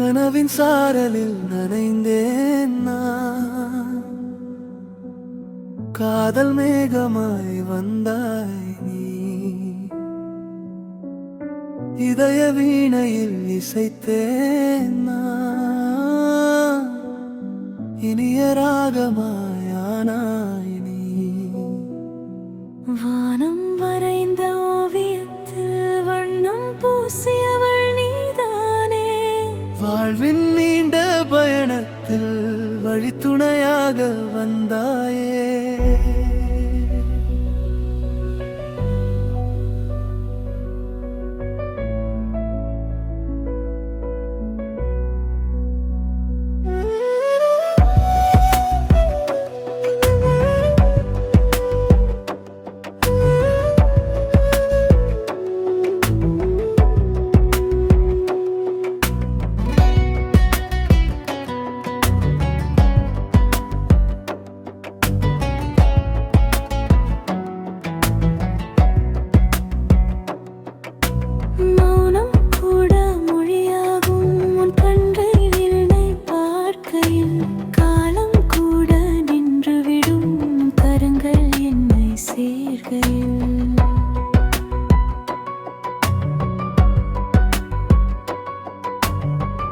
கனவின் சாரலில் நனைந்தேன் நான். காதல் மேகமாய் வந்தாய் நீ. இதய வீணையில் இசைத்தேன் நான். இனிய ராகமாயானாய் நீ. வானம் வரைந்த ஓவியத்தில் வண்ணம் பூசியவள் நீதானே. வாழ்வின் நீண்ட பயணத்தில் வழித்துணையாக வந்தாயே.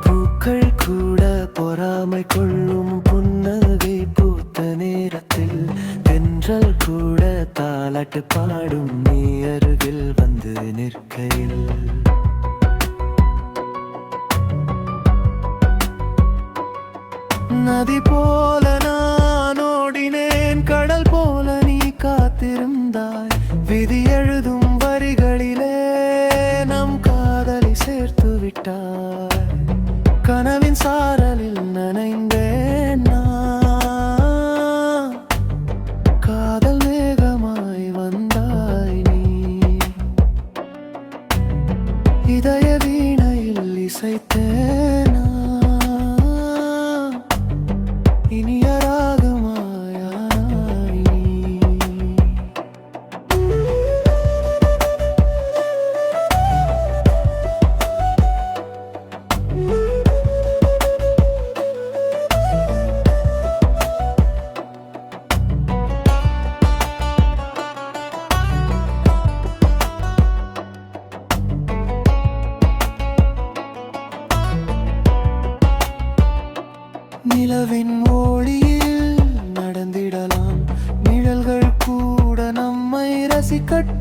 பூக்கள் கூட பொறாமை கொள்ளும் புன்னகை பூத்த நேரத்தில் தென்றல் கூட தாலாட்டு பாடும் நீ அருகில் வந்து நிற்கையில். நதி போல நான் ஓடினேன், கடல் போல நீ காத்திருந்தாய். விதி எழுதும் வரிகளிலே நம் காதலை சேர்த்து விட்டாய். கனவின் சாரலில் நனைந்தேன் நான். காதல் மேகமாய் வந்தாய் நீ. இதய வீணையில் இசைத்தேன் நான். இனிய ராகமாயானாய் நீ. நிலவின் ஒளியில் நடந்திடலாம், நிழல்கள் கூட நம்மை ரசிக்கட்டும்.